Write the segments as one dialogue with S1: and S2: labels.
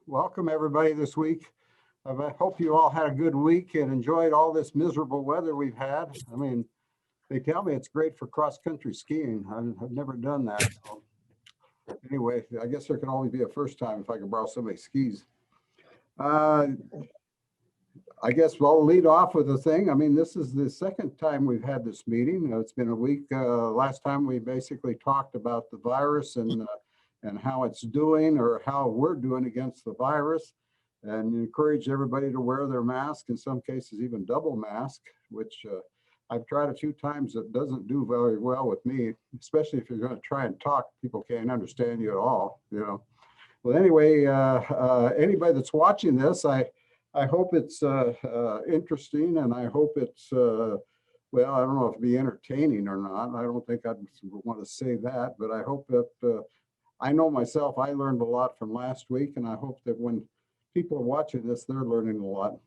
S1: welcome everybody this week. I hope you all had a good week and enjoyed all this miserable weather we've had. I mean, they tell me it's great for cross-country skiing. I've never done that. So anyway, I guess there can only be a first time if I can borrow somebody's skis. I guess I'll lead off with a thing. I mean, this is the second time we've had this meeting. It's been a week. Last time we basically talked about the virus and how it's doing or how we're doing against the virus, and encourage everybody to wear their mask, in some cases even double mask, which I've tried a few times. It doesn't do very well with me, especially if you're going to try and talk. People can't understand you at all, you know. Well, anyway, anybody that's watching this, I hope it's interesting, and I hope it's, well, I don't know if it'll be entertaining or not. I don't think I'd want to say that, but I hope that, I know myself, I learned a lot from last week, and I hope that when people are watching this, they're learning a lot.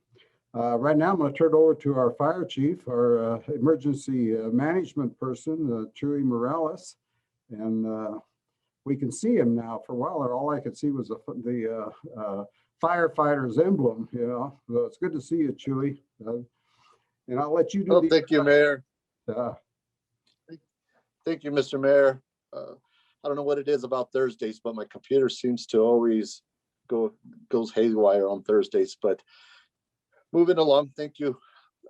S1: Right now, I'm going to turn it over to our fire chief, our emergency management person, Chuy Morales, and we can see him now. For a while, all I could see was the firefighter's emblem, you know. So it's good to see you, Chuy. And I'll let you do.
S2: Thank you, Mayor. Thank you, Mr. Mayor. I don't know what it is about Thursdays, but my computer seems to always goes haywire on Thursdays. But moving along, thank you.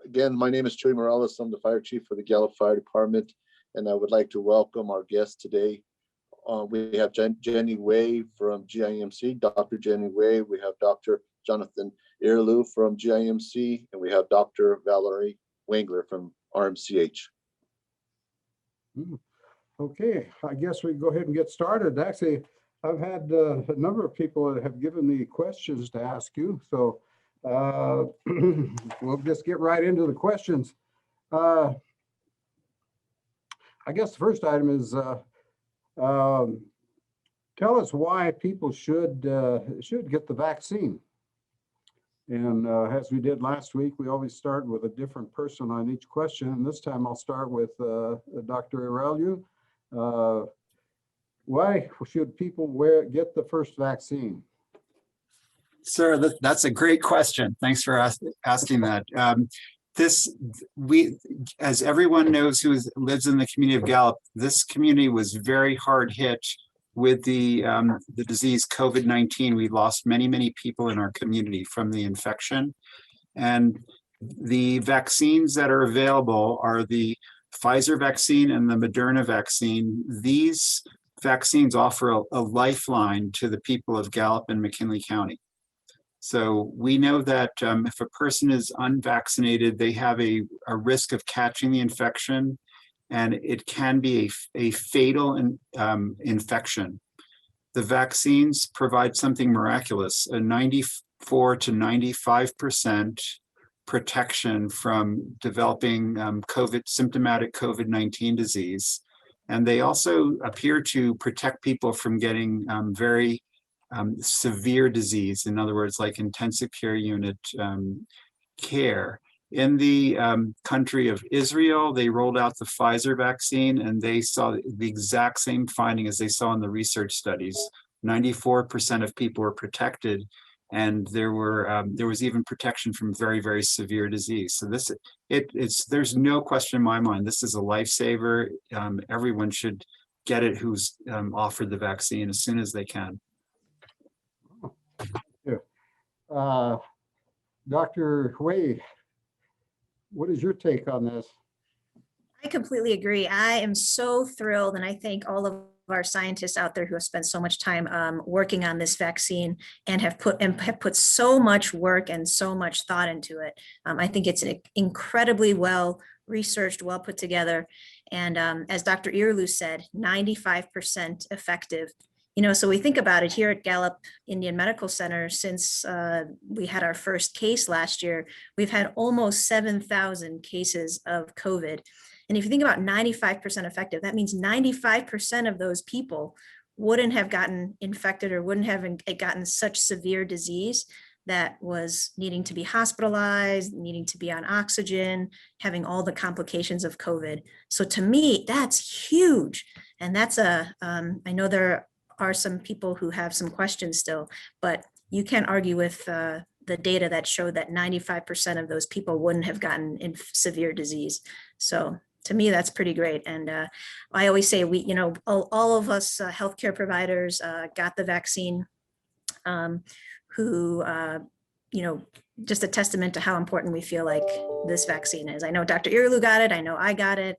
S2: Again, my name is Chuy Morales. I'm the fire chief for the Gallup Fire Department, and I would like to welcome our guests today. We have Jenny Way from GIMC, Dr. Jenny Way. We have Dr. Jonathan Irlew from GIMC, and we have Dr. Valerie Wengler from RMCH.
S1: Okay, I guess we go ahead and get started. Actually, I've had a number of people that have given me questions to ask you, so we'll just get right into the questions. I guess the first item is, tell us why people should get the vaccine. And as we did last week, we always start with a different person on each question. And this time I'll start with Dr. Irlew. Why should people get the first vaccine?
S3: Sir, that's a great question. Thanks for asking that. As everyone knows who lives in the community of Gallup, this community was very hard hit with the disease COVID-19. We lost many people in our community from the infection. And the vaccines that are available are the Pfizer vaccine and the Mrna vaccine. These vaccines offer a lifeline to the people of Gallup and McKinley County. So we know that if a person is unvaccinated, they have a risk of catching the infection, and it can be a fatal infection. The vaccines provide something miraculous, a 94 to 95% protection from developing symptomatic COVID-19 disease. And they also appear to protect people from getting very severe disease, in other words, like intensive care unit care. In the country of Israel, they rolled out the Pfizer vaccine, and they saw the exact same finding as they saw in the research studies. 94% of people were protected, and there was even protection from very severe disease. So there's no question in my mind, this is a lifesaver. Everyone should get it who's offered the vaccine as soon as they can.
S1: Yeah. Dr. Way, what is your take on this?
S4: I completely agree. I am so thrilled, and I thank all of our scientists out there who have spent so much time working on this vaccine and have put so much work and so much thought into it. I think it's an incredibly well researched, well put together, and as Dr. Irlew said, 95% effective. You know, so we think about it here at Gallup Indian Medical Center. Since we had our first case last year, we've had almost 7,000 cases of COVID. And if you think about 95% effective, that means 95% of those people wouldn't have gotten infected or wouldn't have gotten such severe disease that was needing to be hospitalized, needing to be on oxygen, having all the complications of COVID. So to me, that's huge. And that's I know there are some people who have some questions still, but you can't argue with the data that showed that 95% of those people wouldn't have gotten in severe disease. So to me, that's pretty great. And I always say all of us healthcare providers got the vaccine, who, just a testament to how important we feel like this vaccine is. I know Dr. Irlu got it. I know I got it.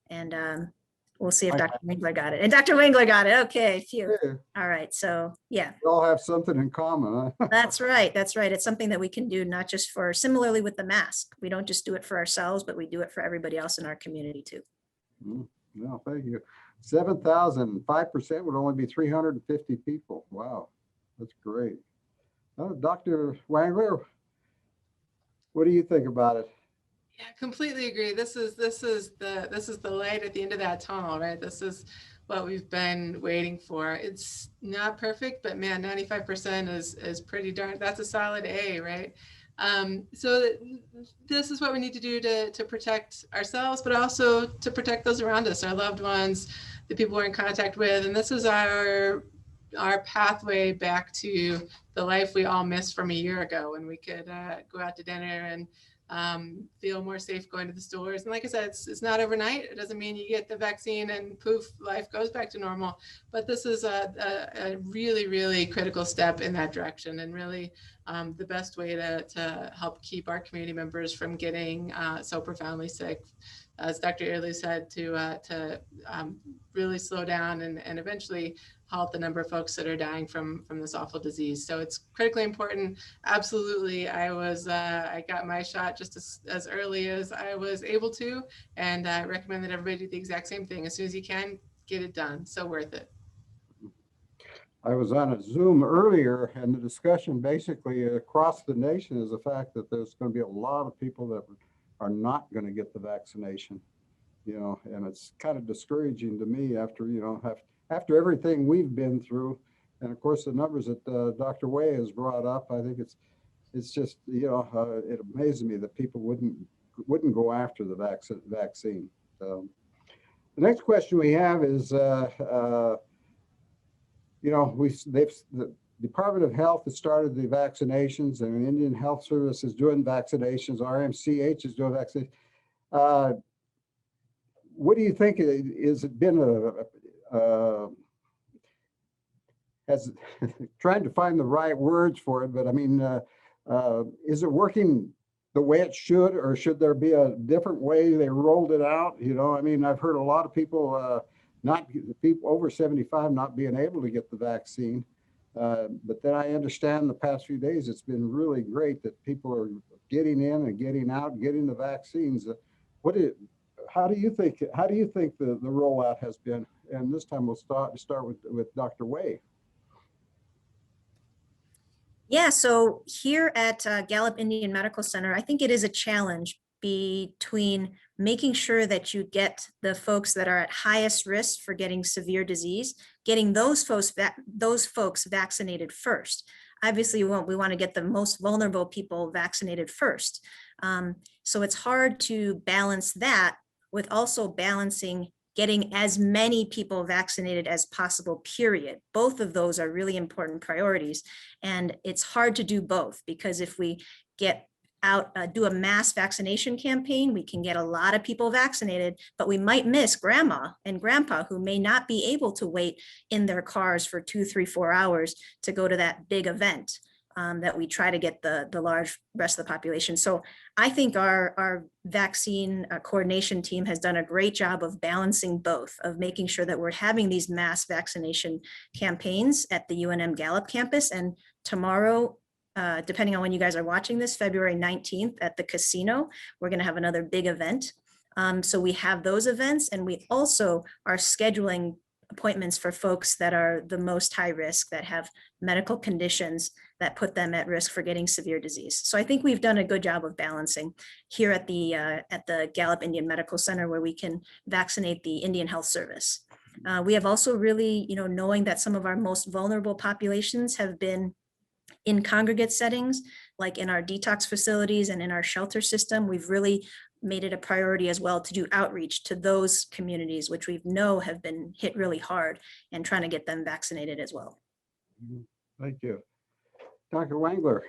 S4: And we'll see if Dr. Winkler got it. And Dr. Winkler got it. Okay, phew.
S1: Yeah,
S4: All right. So yeah,
S1: we all have something in common. Huh?
S4: that's right. That's right. It's something that we can do, not just for, similarly with the mask. We don't just do it for ourselves, but we do it for everybody else in our community too.
S1: No, thank you. 7,000, 5% would only be 350 people. Wow, that's great. Dr. Wangler, what do you think about it?
S5: Yeah, completely agree. This is the light at the end of that tunnel, right? This is what we've been waiting for. It's not perfect, but man, 95% is pretty darn. That's a solid A, right? So this is what we need to do to protect ourselves, but also to protect those around us, our loved ones, the people we're in contact with, and this is our pathway back to the life we all missed from a year ago, when we could go out to dinner and feel more safe going to the stores. And like I said, it's not overnight. It doesn't mean you get the vaccine and poof, life goes back to normal. But this is a really, really critical step in that direction, and really the best way to help keep our community members from getting so profoundly sick. As Dr. Irlu said, to really slow down and eventually halt the number of folks that are dying from this awful disease. So it's critically important. Absolutely, I got my shot just as early as I was able to, and I recommend that everybody do the exact same thing. As soon as you can, get it done. So worth it.
S1: I was on a Zoom earlier, and the discussion basically across the nation is the fact that there's going to be a lot of people that are not going to get the vaccination, and it's kind of discouraging to me after everything we've been through. And of course, the numbers that Dr. Way has brought up, I think it's just, it amazes me that people wouldn't go after the vaccine. The next question we have is, the Department of Health has started the vaccinations, and Indian Health Service is doing vaccinations. RMCH is doing vaccinations. What do you think? Has it been has trying to find the right words for it? But I mean, is it working the way it should, or should there be a different way they rolled it out? I mean, I've heard a lot of people people over 75 not being able to get the vaccine. But then I understand the past few days, it's been really great that people are getting in and getting out, getting the vaccines. How do you think the rollout has been? And this time we'll start with Dr. Way.
S4: Yeah, so here at Gallup Indian Medical Center, I think it is a challenge between making sure that you get the folks that are at highest risk for getting severe disease, getting those folks vaccinated first. Obviously, we want to get the most vulnerable people vaccinated first. So it's hard to balance that with also balancing getting as many people vaccinated as possible, period. Both of those are really important priorities. And it's hard to do both, because if we get out, do a mass vaccination campaign, we can get a lot of people vaccinated, but we might miss grandma and grandpa who may not be able to wait in their cars for 2, 3, 4 hours to go to that big event that we try to get the large rest of the population. So I think our vaccine coordination team has done a great job of balancing both, of making sure that we're having these mass vaccination campaigns at the UNM Gallup campus. And tomorrow, depending on when you guys are watching this, February 19th at the casino, we're going to have another big event. So we have those events, and we also are scheduling appointments for folks that are the most high risk, that have medical conditions that put them at risk for getting severe disease. So I think we've done a good job of balancing here at the Gallup Indian Medical Center, where we can vaccinate the Indian Health Service. We have also really, knowing that some of our most vulnerable populations have been in congregate settings, like in our detox facilities and in our shelter system, we've really made it a priority as well to do outreach to those communities, which we know have been hit really hard, and trying to get them vaccinated as well.
S1: Thank you. Dr. Wangler.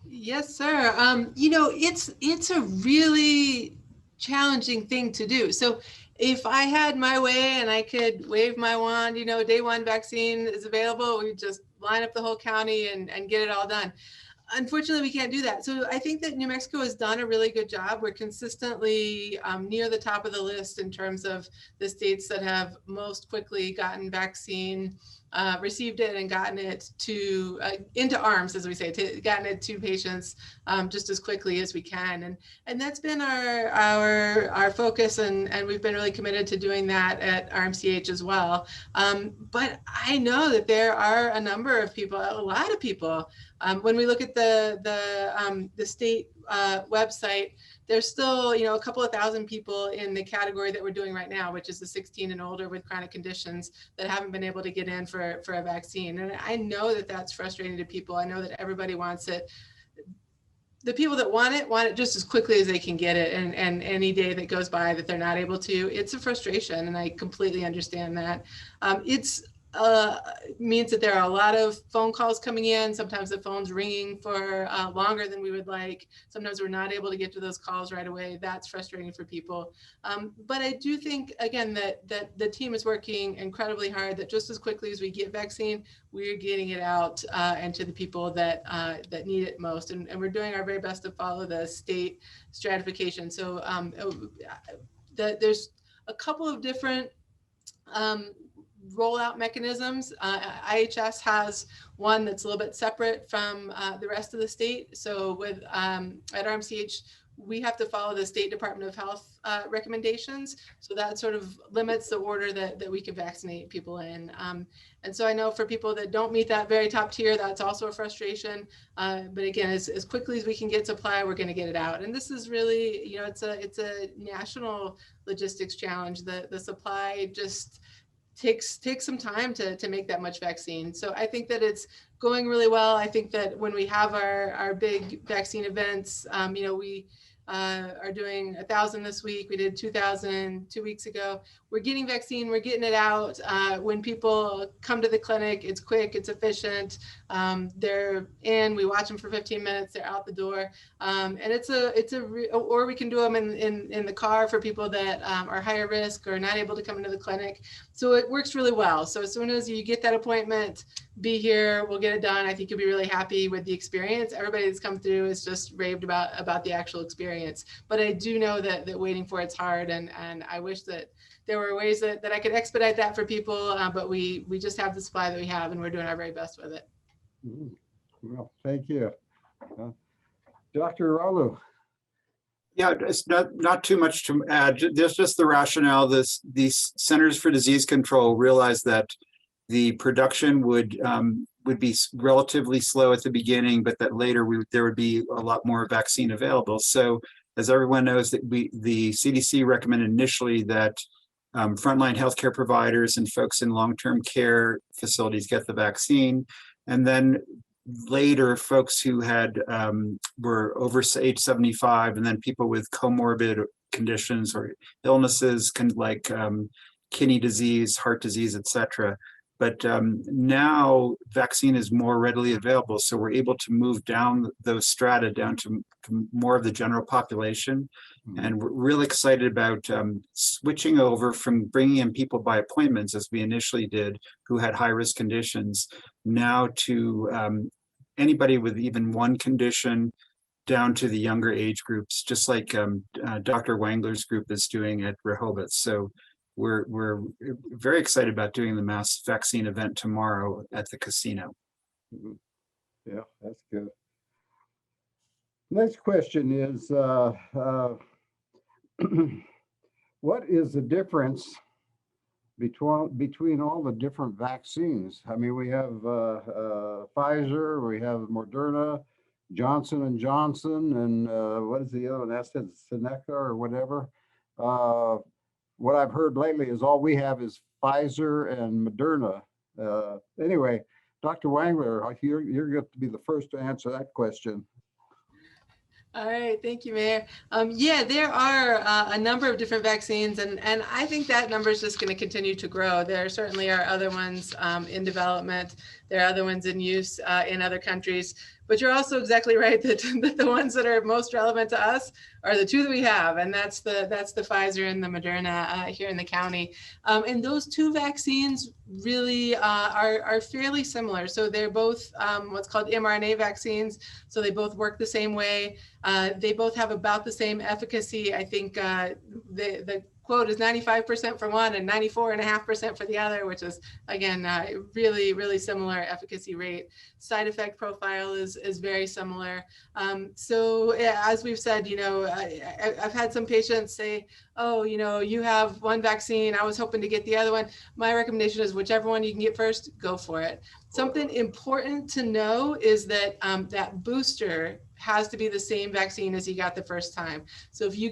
S5: Yes, sir. You know, it's a really challenging thing to do. So if I had my way and I could wave my wand, you know, day one vaccine is available, we just line up the whole county and get it all done. Unfortunately, we can't do that. So I think that New Mexico has done a really good job. We're consistently near the top of the list in terms of the states that have most quickly gotten vaccine, received it and gotten it to into arms, as we say, gotten it to patients just as quickly as we can. And that's been our focus, and we've been really committed to doing that at RMCH as well. But I know that there are a number of people, a lot of people. When we look at the state website, there's still, you know, a couple of thousand people in the category that we're doing right now, which is the 16 and older with chronic conditions that haven't been able to get in for a vaccine. And I know that that's frustrating to people. I know that everybody wants it. The people that want it just as quickly as they can get it. And any day that goes by that they're not able to, it's a frustration. And I completely understand that. Means that there are a lot of phone calls coming in. Sometimes the phone's ringing for longer than we would like. Sometimes we're not able to get to those calls right away. That's frustrating for people. But I do think, again, that the team is working incredibly hard, that just as quickly as we get vaccine, we're getting it out and to the people that need it most. And we're doing our very best to follow the state stratification. So there's a couple of different rollout mechanisms. IHS has one that's a little bit separate from the rest of the state. So with at RMCH, we have to follow the State Department of Health recommendations. So that sort of limits the order that we can vaccinate people in. And so I know for people that don't meet that very top tier, that's also a frustration. But again, as quickly as we can get supply, we're going to get it out. And this is really, you know, it's a national logistics challenge. The supply just takes some time to make that much vaccine. So I think that it's going really well. I think that when we have our big vaccine events, you know, we are doing 1,000 this week. We did 2,000 2 weeks ago. We're getting vaccine, we're getting it out. When people come to the clinic, it's quick, it's efficient. They're in, we watch them for 15 minutes, they're out the door. And or we can do them in the car for people that are higher risk or not able to come into the clinic. So it works really well. So as soon as you get that appointment, be here, we'll get it done. I think you'll be really happy with the experience. Everybody that's come through has just raved about the actual experience. But I do know that waiting for it's hard, and I wish that there were ways that I could expedite that for people, but we just have the supply that we have, and we're doing our very best with it.
S1: Well, thank you. Dr. Ralu.
S3: Yeah, it's not too much to add. There's just the rationale. These Centers for Disease Control realized that the production would be relatively slow at the beginning, but that later there would be a lot more vaccine available. So as everyone knows, that the CDC recommended initially that frontline healthcare providers and folks in long-term care facilities get the vaccine. And then later, folks who were over age 75, and then people with comorbid conditions or illnesses like kidney disease, heart disease, etc. But now vaccine is more readily available, so we're able to move down those strata down to more of the general population. And we're really excited about switching over from bringing in people by appointments, as we initially did, who had high-risk conditions, now to anybody with even one condition, down to the younger age groups, just like Dr. Wangler's group is doing at Rehoboth. So we're very excited about doing the mass vaccine event tomorrow at the casino.
S1: Yeah, that's good. Next question is, what is the difference between all the different vaccines? I mean, we have Pfizer, we have Moderna, Johnson & Johnson, and what is the other one? That's Seneca or whatever. What I've heard lately is all we have is Pfizer and Mrna. Anyway, Dr. Wangler, you're going to be the first to answer that question.
S5: All right, thank you, Mayor. Yeah, there are a number of different vaccines, and I think that number is just going to continue to grow. There certainly are other ones in development. There are other ones in use in other countries. But you're also exactly right that, that the ones that are most relevant to us are the two that we have, and that's the Pfizer and the Moderna here in the county. And those two vaccines really are fairly similar. So they're both what's called mRNA vaccines. So they both work the same way. They both have about the same efficacy. I think the quote is 95% for one and 94.5% for the other, which is, again, really, really similar efficacy rate. Side effect profile is very similar. So as we've said, you know, I've had some patients say, oh, you know, you have one vaccine, I was hoping to get the other one. My recommendation is whichever one you can get first, go for it. Something important to know is that that booster has to be the same vaccine as you got the first time. So if you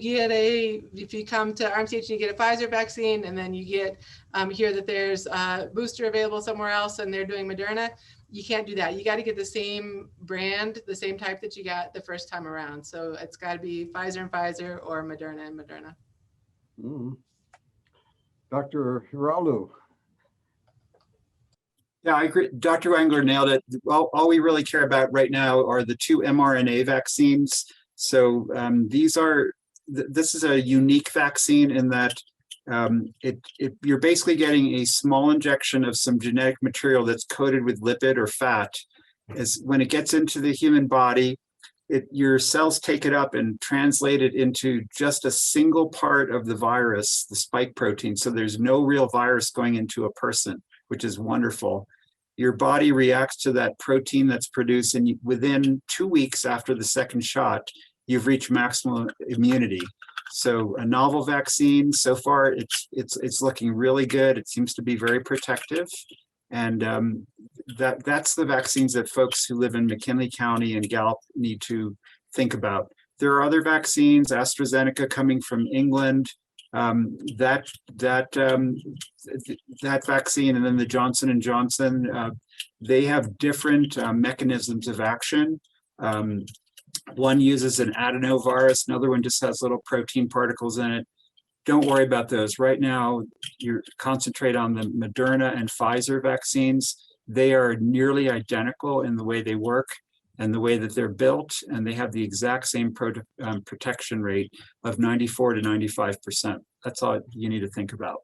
S5: come to RMCH and you get a Pfizer vaccine, and then you get hear that there's a booster available somewhere else and they're doing Moderna, you can't do that. You got to get the same brand, the same type that you got the first time around. So it's got to be Pfizer and Pfizer or Moderna and Moderna.
S1: Mm. Dr. Hirolu.
S3: Yeah, I agree. Dr. Wengler nailed it. All we really care about right now are the two mRNA vaccines. So this is a unique vaccine in that you're basically getting a small injection of some genetic material that's coated with lipid or fat. When it gets into the human body, your cells take it up and translate it into just a single part of the virus, the spike protein. So there's no real virus going into a person, which is wonderful. Your body reacts to that protein that's produced, and within 2 weeks after the second shot, you've reached maximum immunity. So a novel vaccine, so far it's looking really good. It seems to be very protective, and that's the vaccines that folks who live in McKinley County and Gallup need to think about. There are other vaccines, AstraZeneca coming from England. That vaccine, and then the Johnson & Johnson, they have different mechanisms of action. One uses an adenovirus, another one just has little protein particles in it. Don't worry about those. Right now, you concentrate on the Moderna and Pfizer vaccines. They are nearly identical in the way they work and the way that they're built, and they have the exact same protection rate of 94 to 95%. That's all you need to think about.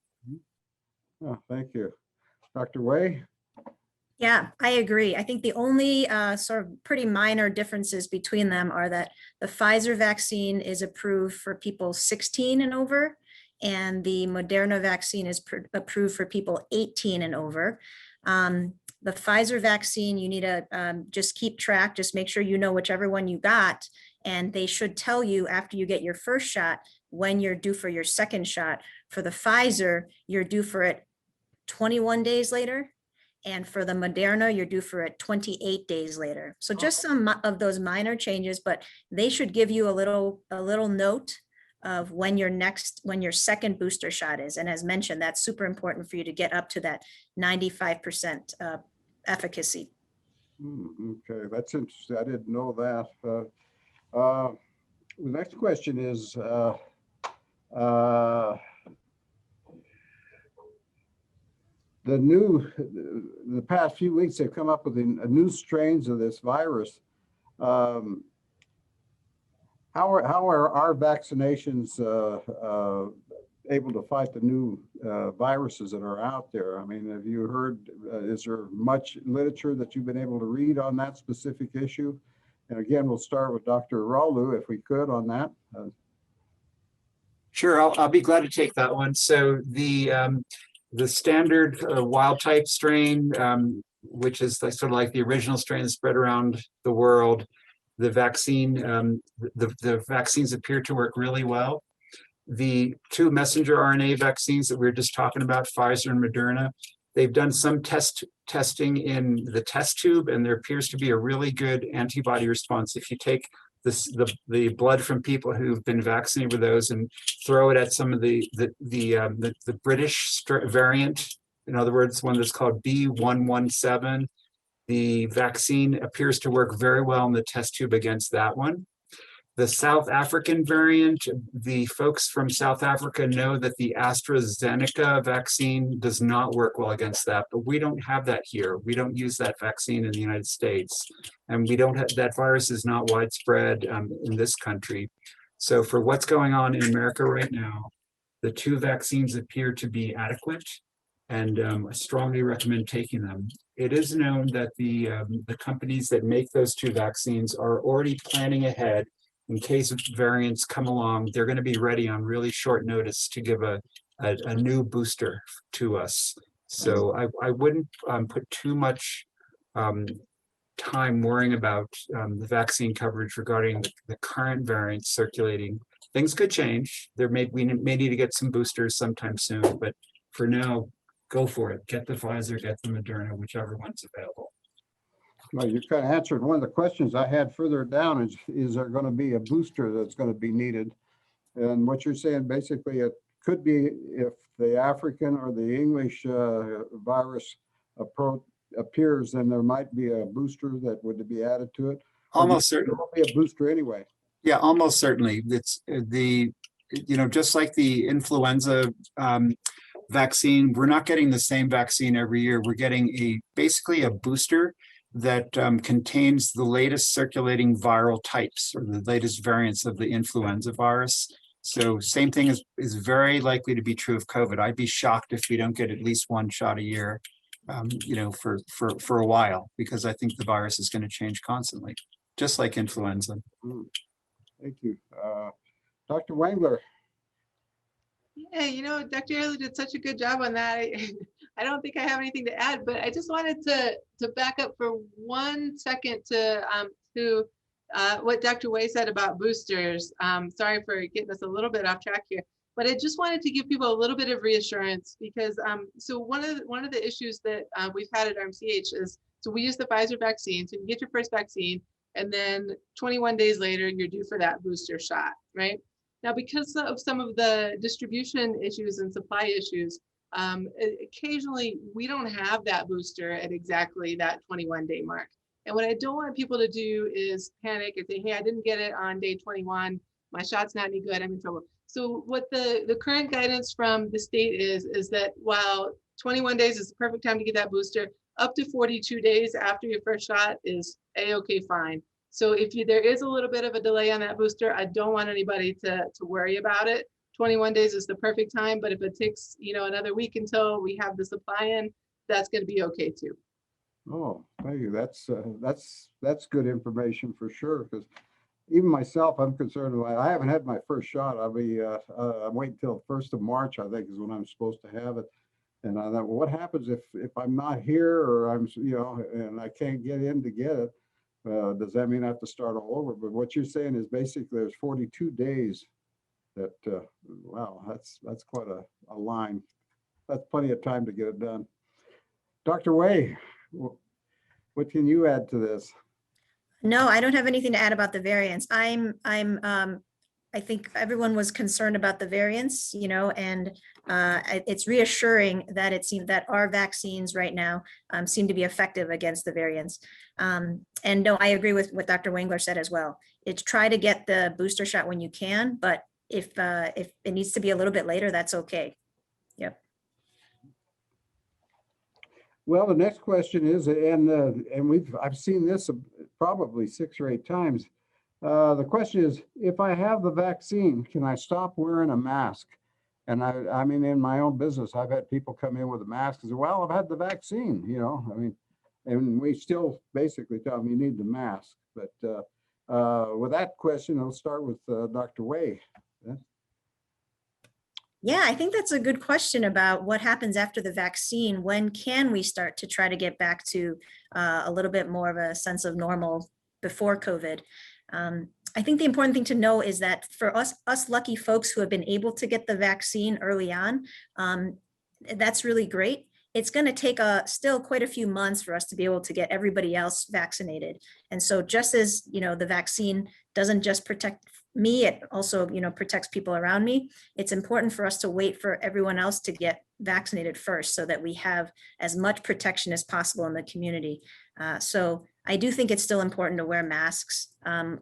S1: Oh, thank you. Dr. Wei?
S4: Yeah, I agree. I think the only sort of pretty minor differences between them are that the Pfizer vaccine is approved for people 16 and over, and the Moderna vaccine is approved for people 18 and over. The Pfizer vaccine, you need to just keep track, just make sure you know whichever one you got, and they should tell you after you get your first shot when you're due for your second shot. For the Pfizer, you're due for it 21 days later. And for the Moderna, you're due for it 28 days later. So just some of those minor changes, but they should give you a little note of when your second booster shot is. And as mentioned, that's super important for you to get up to that 95% efficacy.
S1: Okay, that's interesting. I didn't know that. The next question is, the past few weeks, they've come up with new strains of this virus. How are our vaccinations able to fight the new viruses that are out there? I mean, have you heard, is there much literature that you've been able to read on that specific issue? And again, we'll start with Dr. Ralu, if we could, on that.
S3: Sure, I'll be glad to take that one. So the standard wild type strain, which is sort of like the original strain that spread around the world, the vaccine, the vaccines appear to work really well. The two messenger RNA vaccines that we were just talking about, Pfizer and Moderna, they've done some testing in the test tube, and there appears to be a really good antibody response. If you take the blood from people who've been vaccinated with those and throw it at some of the British variant, in other words, one that's called B117, the vaccine appears to work very well in the test tube against that one. The South African variant, the folks from South Africa know that the AstraZeneca vaccine does not work well against that, but we don't have that here. We don't use that vaccine in the United States, and we don't have, that virus is not widespread in this country. So for what's going on in America right now, the two vaccines appear to be adequate, and I strongly recommend taking them. It is known that the companies that make those two vaccines are already planning ahead. In case variants come along, they're going to be ready on really short notice to give a new booster to us. So I wouldn't put too much time worrying about the vaccine coverage regarding the current variants circulating. Things could change. We may need to get some boosters sometime soon, but for now, go for it. Get the Pfizer, get the Moderna, whichever one's available.
S1: Well, you kind of answered one of the questions I had further down is there going to be a booster that's going to be needed? And what you're saying, basically, it could be if the African or the English virus appears, then there might be a booster that would be added to it.
S3: Almost certainly.
S1: There will be a booster anyway.
S3: Yeah, almost certainly. It's just like the influenza vaccine, we're not getting the same vaccine every year. We're getting basically a booster that contains the latest circulating viral types or the latest variants of the influenza virus. So same thing is very likely to be true of COVID. I'd be shocked if we don't get at least one shot a year, for a while, because I think the virus is going to change constantly, just like influenza.
S1: Thank you. Dr. Wengler.
S5: Yeah, Dr. Early did such a good job on that. I don't think I have anything to add, but I just wanted to back up for 1 second to what Dr. Way said about boosters. Sorry for getting us a little bit off track here, but I just wanted to give people a little bit of reassurance because so one of the issues that we've had at RMCH is, so we use the Pfizer vaccine. So you get your first vaccine, and then 21 days later, you're due for that booster shot, right? Now, because of some of the distribution issues and supply issues, occasionally we don't have that booster at exactly that 21-day mark. And what I don't want people to do is panic and say, hey, I didn't get it on day 21. My shot's not any good. I'm in trouble. So what the current guidance from the state is that while 21 days is the perfect time to get that booster, up to 42 days after your first shot is a-okay fine. So if there is a little bit of a delay on that booster, I don't want anybody to worry about it. 21 days is the perfect time, but if it takes another week until we have the supply in, that's going to be okay too.
S1: Oh, thank you. That's good information for sure. Because even myself, I'm concerned. I haven't had my first shot. I'm waiting till 1st of March, I think, is when I'm supposed to have it. And I thought, well, what happens if I'm not here or I'm and I can't get in to get it? Does that mean I have to start all over? But what you're saying is basically there's 42 days that, wow, that's quite a line. That's plenty of time to get it done. Dr. Way, what can you add to this?
S4: No, I don't have anything to add about the variants. I think everyone was concerned about the variants, and it's reassuring that it seemed that our vaccines right now seem to be effective against the variants. And no, I agree with what Dr. Wengler said as well. It's try to get the booster shot when you can, but if it needs to be a little bit later, that's okay. Yep.
S1: Well, the next question is, and I've seen this probably 6 or 8 times. The question is, if I have the vaccine, can I stop wearing a mask? And I mean, in my own business, I've had people come in with a mask and say, well, I've had the vaccine, and we still basically tell them you need the mask. But with that question, I'll start with Dr. Way.
S4: Yeah, I think that's a good question about what happens after the vaccine. When can we start to try to get back to a little bit more of a sense of normal before COVID? I think the important thing to know is that for us lucky folks who have been able to get the vaccine early on, that's really great. It's going to take still quite a few months for us to be able to get everybody else vaccinated. And so just as, the vaccine doesn't just protect me, it also, protects people around me. It's important for us to wait for everyone else to get vaccinated first so that we have as much protection as possible in the community. So I do think it's still important to wear masks.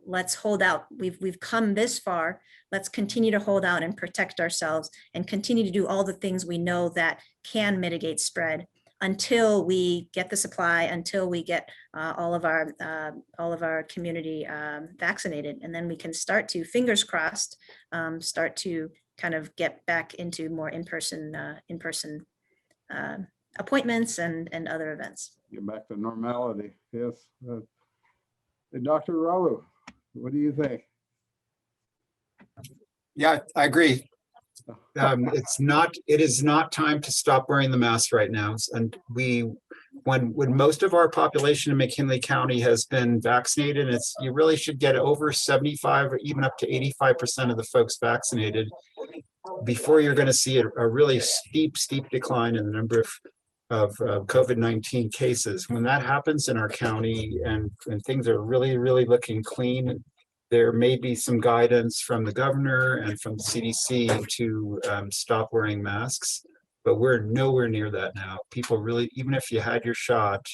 S4: Let's hold out. We've come this far. Let's continue to hold out and protect ourselves and continue to do all the things we know that can mitigate spread until we get the supply, until we get all of our community vaccinated, and then we can start to, fingers crossed, start to kind of get back into more in-person appointments and other events.
S1: Get back to normality. Yes. Hey, Dr. Ralu, what do you think?
S3: Yeah, I agree. It is not time to stop wearing the mask right now. And when most of our population in McKinley County has been vaccinated, you really should get over 75 or even up to 85% of the folks vaccinated before you're going to see a really steep decline in the number of COVID-19 cases. When that happens in our county and things are really looking clean, there may be some guidance from the governor and from the CDC to stop wearing masks, but we're nowhere near that now. People really, even if you had your shot,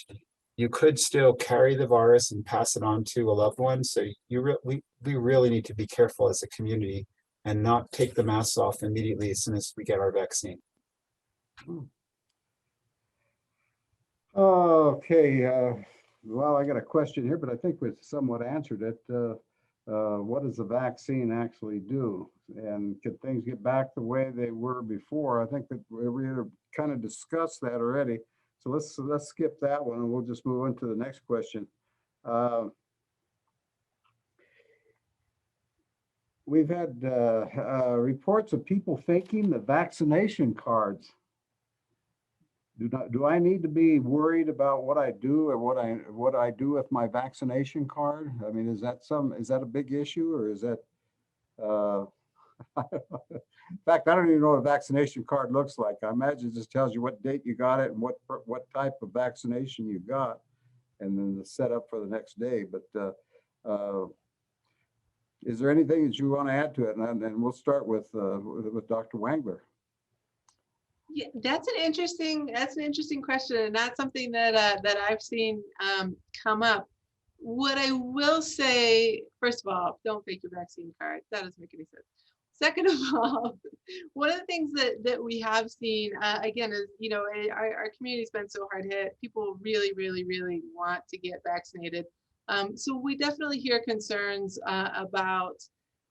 S3: you could still carry the virus and pass it on to a loved one. So we really need to be careful as a community and not take the masks off immediately as soon as we get our vaccine.
S1: Okay. Well, I got a question here, but I think we've somewhat answered it. What does the vaccine actually do? And can things get back the way they were before? I think that we kind of discussed that already. So let's skip that one and we'll just move on to the next question. We've had reports of people faking the vaccination cards. Do I need to be worried about what I do or what I do with my vaccination card? I mean, is that a big issue, or is that in fact, I don't even know what a vaccination card looks like. I imagine it just tells you what date you got it and what type of vaccination you got, and then the setup for the next day. But is there anything that you want to add to it? And we'll start with Dr. Wangler.
S5: Yeah, that's an interesting question, and that's something that I've seen come up. What I will say, first of all, don't fake your vaccine card. That doesn't make any sense. Second of all, one of the things that we have seen again is, our community's been so hard hit. People really want to get vaccinated. So we definitely hear concerns about.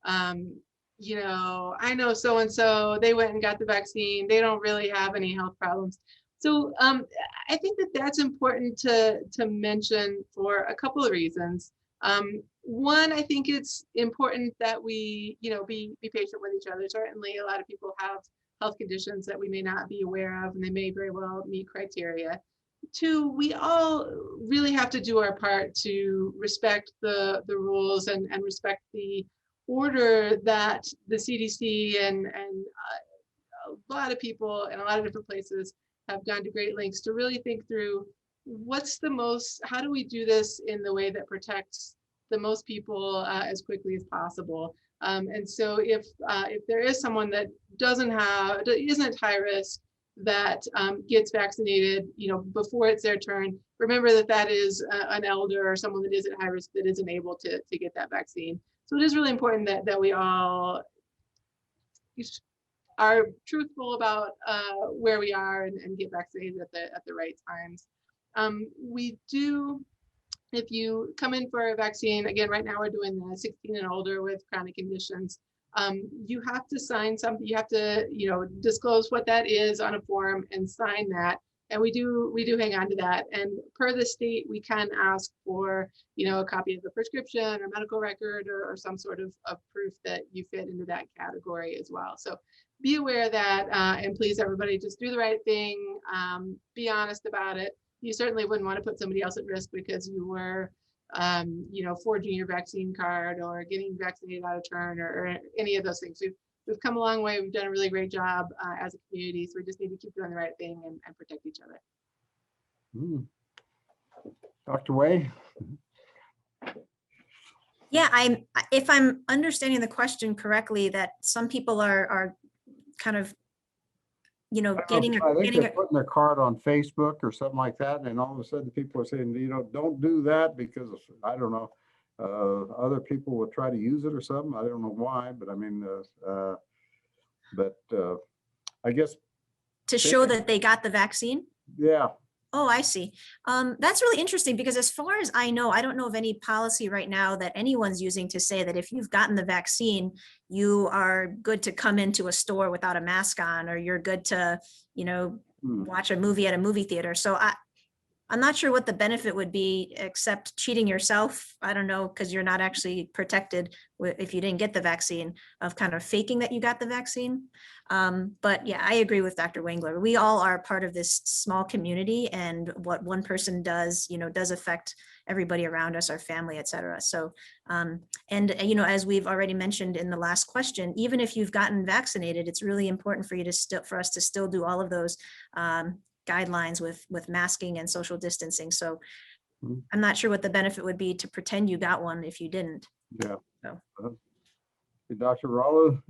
S5: I know so-and-so, they went and got the vaccine. They don't really have any health problems. So I think that's important to mention for a couple of reasons. One, I think it's important that we, be patient with each other. Certainly a lot of people have health conditions that we may not be aware of, and they may very well meet criteria. Two, we all really have to do our part to respect the rules and respect the order that the CDC and a lot of people in a lot of different places have gone to great lengths to really think through how do we do this in the way that protects the most people as quickly as possible. And so if there is someone that isn't high risk that gets vaccinated, before it's their turn, remember that is an elder or someone that is at high risk that isn't able to get that vaccine. So it is really important that we all are truthful about where we are and get vaccinated at the right times. We do, if you come in for a vaccine, again, right now we're doing the 16 and older with chronic conditions. You have to sign something. You have to, disclose what that is on a form and sign that. And we do hang on to that. And per the state, we can ask for, a copy of the prescription or medical record or some sort of proof that you fit into that category as well. So be aware of that, and please, everybody, just do the right thing. Be honest about it. You certainly wouldn't want to put somebody else at risk because you were, forging your vaccine card or getting vaccinated out of turn or any of those things. We've come a long way. We've done a really great job as a community. So we just need to keep doing the right thing and protect each other.
S1: Dr. Way?
S4: Yeah, if I'm understanding the question correctly, that some people are kind of, getting,
S1: I think
S4: getting,
S1: they're putting their card on Facebook or something like that, and all of a sudden people are saying, don't do that because of, I don't know, other people will try to use it or something. I don't know why, but I mean, I guess,
S4: to show that they got the vaccine.
S1: yeah,
S4: Oh, I see. That's really interesting because as far as I know, I don't know of any policy right now that anyone's using to say that if you've gotten the vaccine, you are good to come into a store without a mask on, or you're good to, watch a movie at a movie theater. So I'm not sure what the benefit would be except cheating yourself. I don't know, because you're not actually protected if you didn't get the vaccine, of kind of faking that you got the vaccine. But yeah, I agree with Dr. Wengler. We all are part of this small community, and what one person does, does affect everybody around us, our family, et cetera. So, as we've already mentioned in the last question, even if you've gotten vaccinated, it's really important for you for us to still do all of those guidelines with masking and social distancing. So I'm not sure what the benefit would be to pretend you got one if you didn't.
S1: yeah.
S4: So.
S1: Dr. Rollo?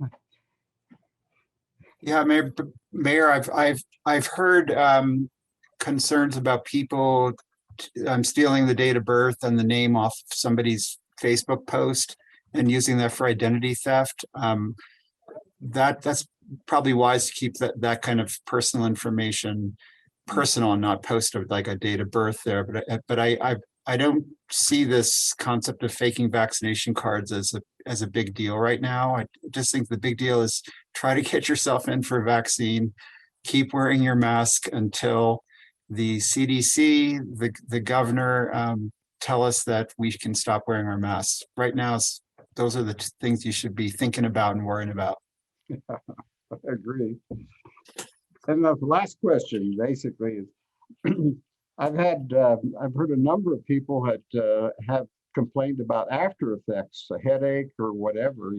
S3: Yeah, Mayor, I've heard concerns about people stealing the date of birth and the name off somebody's Facebook post and using that for identity theft. That's probably wise to keep that kind of personal information personal and not post like a date of birth there. But I don't see this concept of faking vaccination cards as a big deal right now. I just think the big deal is try to get yourself in for a vaccine, keep wearing your mask until the CDC, the governor tell us that we can stop wearing our masks. Right now, those are the things you should be thinking about and worrying about.
S1: I agree. And the last question basically is, I've heard a number of people that have complained about after effects, a headache or whatever,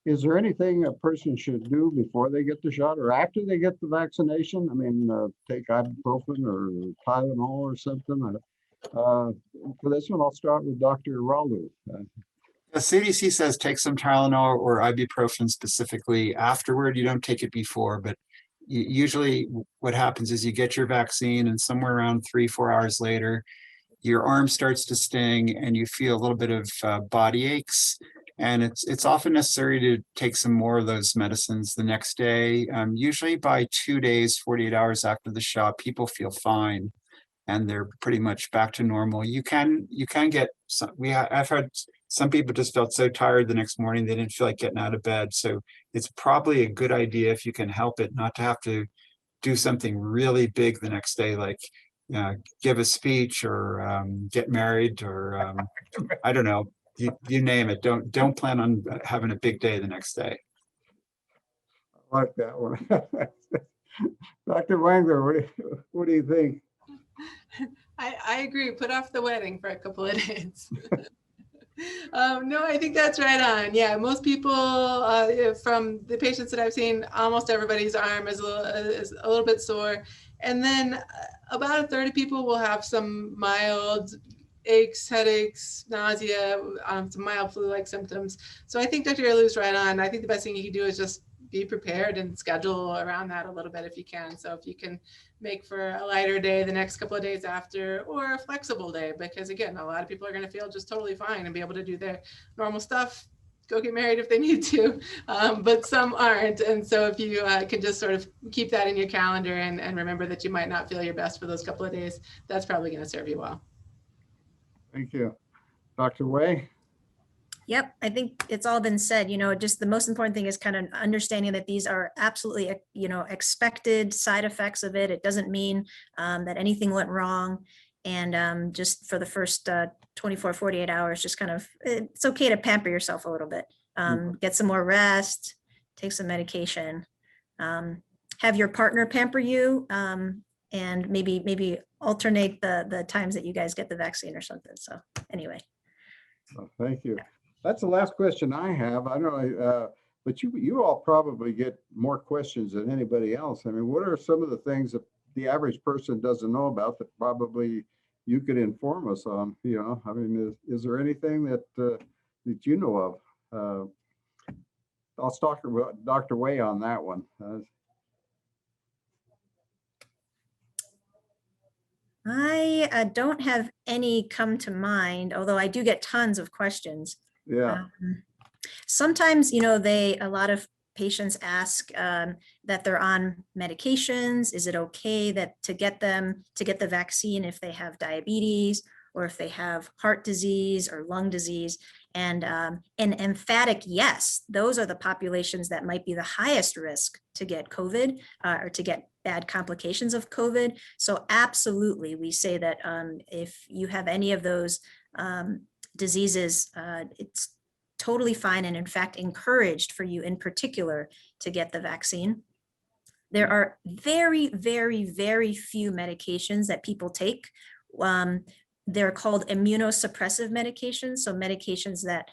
S1: Is there anything a person should do before they get the shot or after they get the vaccination? I mean, take ibuprofen or Tylenol or something? For this one, I'll start with Dr. Ralu.
S3: The CDC says take some Tylenol or ibuprofen specifically afterward. You don't take it before, but usually what happens is you get your vaccine and somewhere around 3-4 hours later, your arm starts to sting and you feel a little bit of body aches. And it's often necessary to take some more of those medicines the next day. Usually by 2 days, 48 hours after the shot, people feel fine and they're pretty much back to normal. You can get some, I've had some people just felt so tired the next morning, they didn't feel like getting out of bed. So it's probably a good idea if you can help it, not to have to do something really big the next day, like give a speech or get married or I don't know, you name it. Don't plan on having a big day the next day.
S1: I like that one. Dr. Wengler, what do you think?
S5: I agree. Put off the wedding for a couple of days. No, I think that's right on. Yeah, most people, from the patients that I've seen, almost everybody's arm is a little bit sore. And then about a third of people will have some mild aches, headaches, nausea, some mild flu-like symptoms. So I think Dr. Ralu's right on. I think the best thing you can do is just be prepared and schedule around that a little bit if you can. So if you can make for a lighter day the next couple of days after, or a flexible day, because again, a lot of people are going to feel just totally fine and be able to do their normal stuff, go get married if they need to, but some aren't. And so if you can just sort of keep that in your calendar and remember that you might not feel your best for those couple of days, that's probably going to serve you well. Thank
S1: you. Dr. Way?
S4: Yep, I think it's all been said. Just the most important thing is kind of understanding that these are absolutely, expected side effects of it. It doesn't mean that anything went wrong. And just for the first 24, 48 hours, just kind of, it's okay to pamper yourself a little bit. Get some more rest, take some medication, have your partner pamper you, and maybe alternate the times that you guys get the vaccine or something. So anyway.
S1: Oh, thank you. That's the last question I have. I don't know, but you all probably get more questions than anybody else. I mean, what are some of the things that the average person doesn't know about that probably you could inform us on? I mean, is there anything that that you know of. I'll talk about Dr. Way on that one.
S4: I don't have any come to mind, although I do get tons of questions.
S1: Yeah,
S4: Sometimes, a lot of patients ask that they're on medications. Is it okay to get the vaccine if they have diabetes or if they have heart disease or lung disease? And an emphatic yes, those are the populations that might be the highest risk to get COVID or to get bad complications of COVID. So absolutely, we say that if you have any of those diseases, it's totally fine and in fact encouraged for you in particular to get the vaccine. There are very, very, very few medications that people take. They're called immunosuppressive medications, so medications that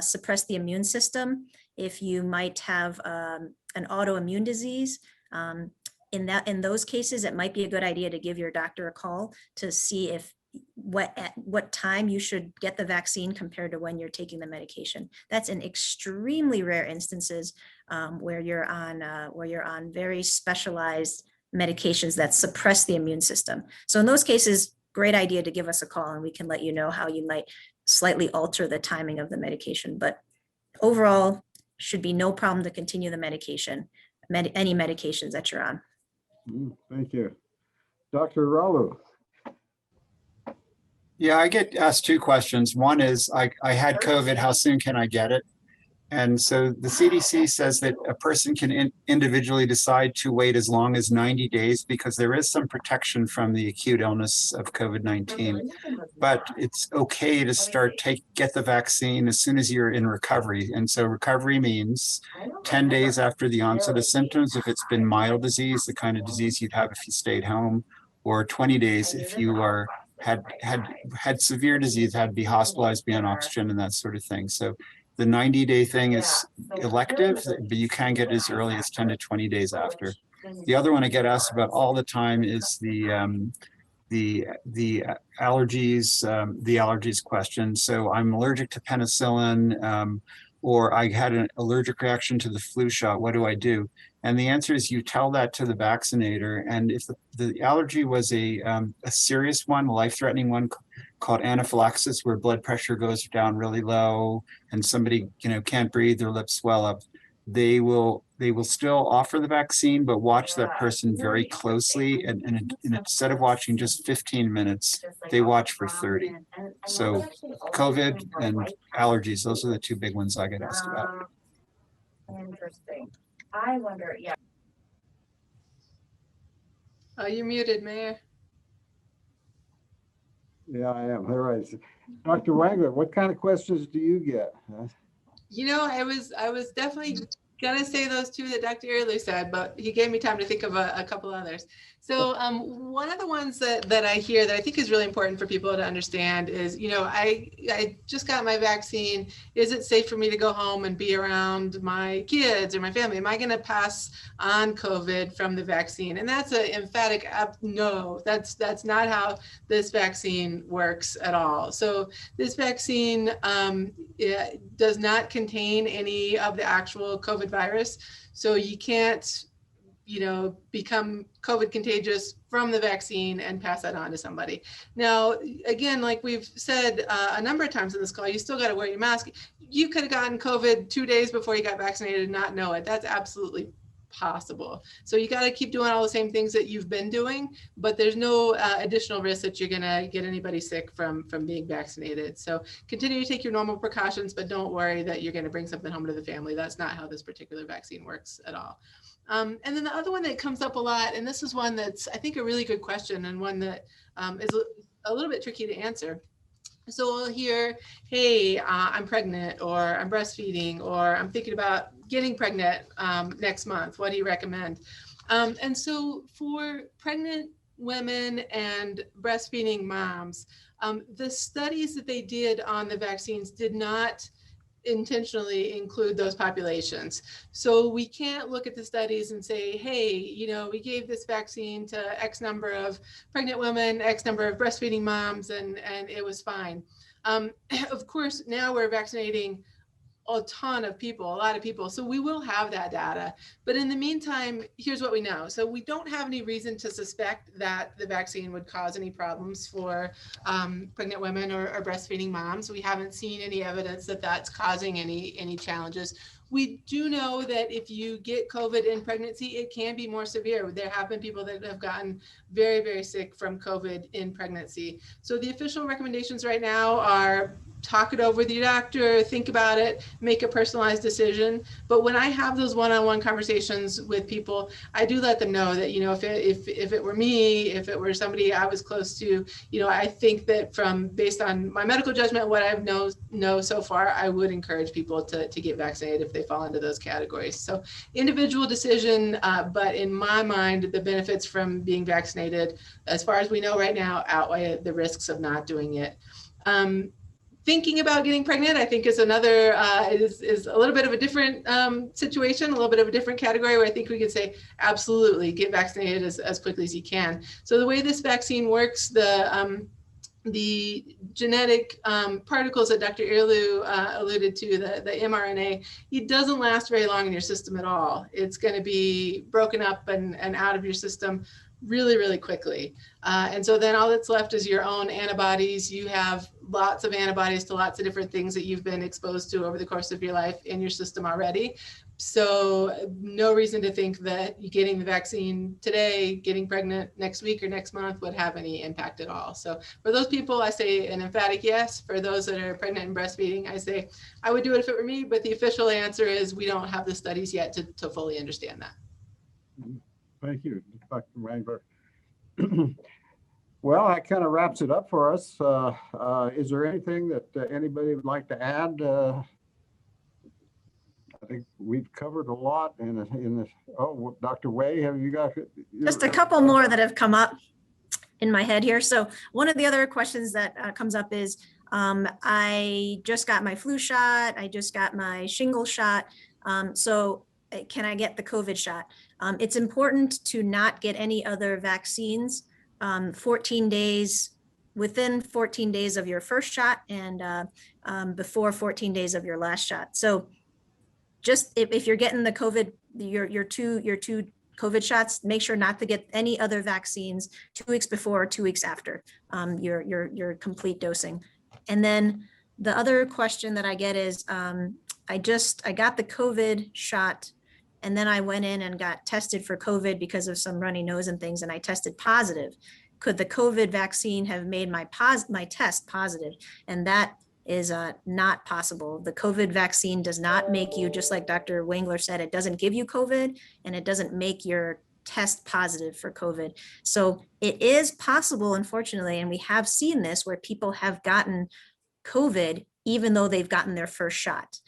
S4: suppress the immune system. If you might have an autoimmune disease, in those cases, it might be a good idea to give your doctor a call to see at what time you should get the vaccine compared to when you're taking the medication. That's in extremely rare instances where you're on very specialized medications that suppress the immune system. So in those cases, great idea to give us a call and we can let you know how you might slightly alter the timing of the medication. But overall, should be no problem to continue the medication, any medications that you're on.
S1: Thank you. Dr. Ralu.
S3: Yeah, I get asked two questions. One is, I had COVID, how soon can I get it? And so the CDC says that a person can individually decide to wait as long as 90 days because there is some protection from the acute illness of COVID-19. But it's okay to get the vaccine as soon as you're in recovery. And so recovery means 10 days after the onset of symptoms, if it's been mild disease, the kind of disease you'd have if you stayed home, or 20 days if you had severe disease, had to be hospitalized, be on oxygen and that sort of thing. So the 90-day thing is elective, but you can get as early as 10 to 20 days after. The other one I get asked about all the time is the allergies question. So I'm allergic to penicillin, or I had an allergic reaction to the flu shot. What do I do? And the answer is you tell that to the vaccinator. And if the allergy was a serious one, a life-threatening one called anaphylaxis, where blood pressure goes down really low and somebody can't breathe, their lips swell up, they will still offer the vaccine, but watch that person very closely. And instead of watching just 15 minutes, they watch for 30. So COVID and allergies, those are the two big ones I get asked about.
S6: Interesting. I wonder, yeah.
S5: Oh, you're muted, Mayor.
S1: Yeah, I am. All right. Dr. Wagner, what kind of questions do you get?
S5: I was definitely gonna say those two that Dr. Early said, but he gave me time to think of a couple others. So one of the ones that I hear that I think is really important for people to understand is, I just got my vaccine. Is it safe for me to go home and be around my kids or my family? Am I going to pass on COVID from the vaccine? And that's an emphatic no. That's not how this vaccine works at all. So this vaccine does not contain any of the actual COVID virus. So you can't become COVID contagious from the vaccine and pass that on to somebody. Now, again, like we've said a number of times in this call, you still got to wear your mask. You could have gotten COVID 2 days before you got vaccinated and not know it. That's absolutely possible. So you got to keep doing all the same things that you've been doing, but there's no additional risk that you're going to get anybody sick from being vaccinated. So continue to take your normal precautions, but don't worry that you're going to bring something home to the family. That's not how this particular vaccine works at all. And then the other one that comes up a lot, and this is one that's, I think, a really good question and one that is a little bit tricky to answer. So we'll hear, hey, I'm pregnant, or I'm breastfeeding, or I'm thinking about getting pregnant next month. What do you recommend? And so for pregnant women and breastfeeding moms, the studies that they did on the vaccines did not intentionally include those populations. So we can't look at the studies and say, hey, we gave this vaccine to X number of pregnant women, X number of breastfeeding moms, and it was fine. Of course, now we're vaccinating a ton of people, a lot of people. So we will have that data. But in the meantime, here's what we know. So we don't have any reason to suspect that the vaccine would cause any problems for pregnant women or breastfeeding moms. We haven't seen any evidence that that's causing any challenges. We do know that if you get COVID in pregnancy, it can be more severe. There have been people that have gotten very, very sick from COVID in pregnancy. So the official recommendations right now are talk it over with your doctor, think about it, make a personalized decision. But when I have those one-on-one conversations with people, I do let them know that, you know, if it were me, if it were somebody I was close to, you know, I think that based on my medical judgment, what I know so far, I would encourage people to get vaccinated if they fall into those categories. So individual decision, but in my mind, the benefits from being vaccinated, as far as we know right now, outweigh the risks of not doing it. Thinking about getting pregnant, I think is another, is a little bit of a different situation, a little bit of a different category where I think we could say, absolutely, get vaccinated as quickly as you can. So the way this vaccine works, the genetic particles that Dr. Irlu alluded to, the mRNA, it doesn't last very long in your system at all. It's going to be broken up and out of your system really, really quickly. And so then all that's left is your own antibodies. You have lots of antibodies to lots of different things that you've been exposed to over the course of your life in your system already. So no reason to think that getting the vaccine today, getting pregnant next week or next month would have any impact at all. So for those people, I say an emphatic yes. For those that are pregnant and breastfeeding, I say I would do it if it were me, but the official answer is we don't have the studies yet to fully understand that.
S1: Thank you, Dr. Wrangler. Well, that kind of wraps it up for us. Is there anything that anybody would like to add? I think we've covered a lot in this. Oh, Dr. Way, have you got?
S4: Just a couple more that have come up in my head here. So one of the other questions that comes up is, I just got my flu shot. I just got my shingle shot. So can I get the COVID shot? It's important to not get any other vaccines 14 days, within 14 days of your first shot and before 14 days of your last shot. So just if you're getting the COVID, your two COVID shots, make sure not to get any other vaccines 2 weeks before or 2 weeks after your complete dosing. And then the other question that I get is, I got the COVID shot and then I went in and got tested for COVID because of some runny nose and things, and I tested positive. Could the COVID vaccine have made my test positive? And that is not possible. The COVID vaccine does not make you, just like Dr. Wangler said, it doesn't give you COVID and it doesn't make your test positive for COVID. So it is possible, unfortunately, and we have seen this where people have gotten COVID even though they've gotten their first shot.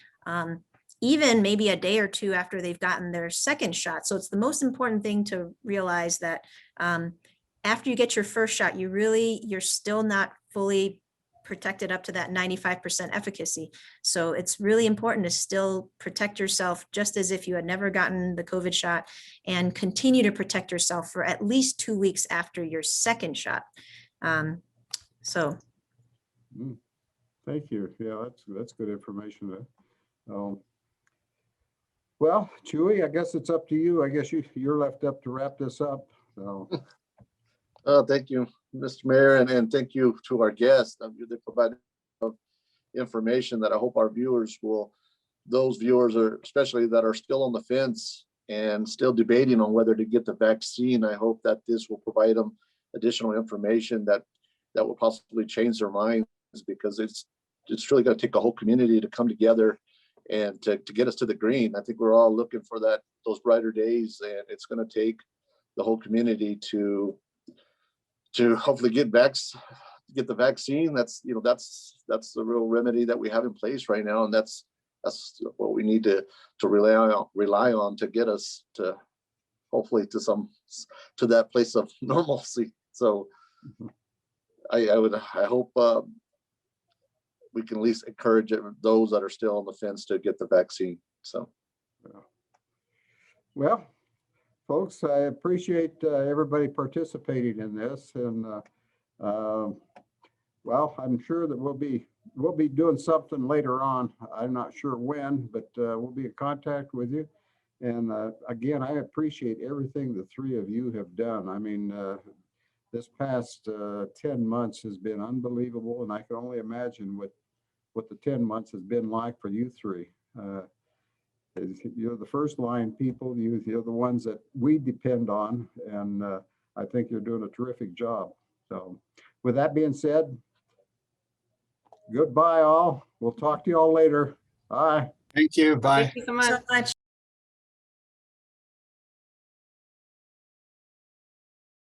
S4: Even maybe a day or two after they've gotten their second shot. So it's the most important thing to realize that after you get your first shot, you're still not fully protected up to that 95% efficacy. So it's really important to still protect yourself just as if you had never gotten the COVID shot, and continue to protect yourself for at least 2 weeks after your second shot.
S1: Thank you. Yeah, that's good information. Well, Chewy, I guess it's up to you. I guess you're left up to wrap this up. So.
S2: Thank you, Mr. Mayor, and thank you to our guests. They provided information that I hope our viewers those viewers are especially that are still on the fence and still debating on whether to get the vaccine. I hope that this will provide them additional information that will possibly change their minds, because it's really going to take a whole community to come together and to get us to the green. I think we're all looking for those brighter days, and it's going to take the whole community to hopefully get the vaccine. That's the real remedy that we have in place right now, and that's what we need to rely on to get us to hopefully to that place of normalcy. So I hope we can at least encourage those that are still on the fence to get the vaccine. So,
S1: well, folks, I appreciate everybody participating in this, and well, I'm sure that we'll be doing something later on. I'm not sure when, but we'll be in contact with you. And again, I appreciate everything the three of you have done. I mean, this past 10 months has been unbelievable, and I can only imagine what the 10 months has been like for you three. You're the first line people. You're the ones that we depend on, and I think you're doing a terrific job. So with that being said, goodbye all. We'll talk to you all later. Bye.
S3: Thank you. Bye.
S5: Thank you so much.
S4: So much.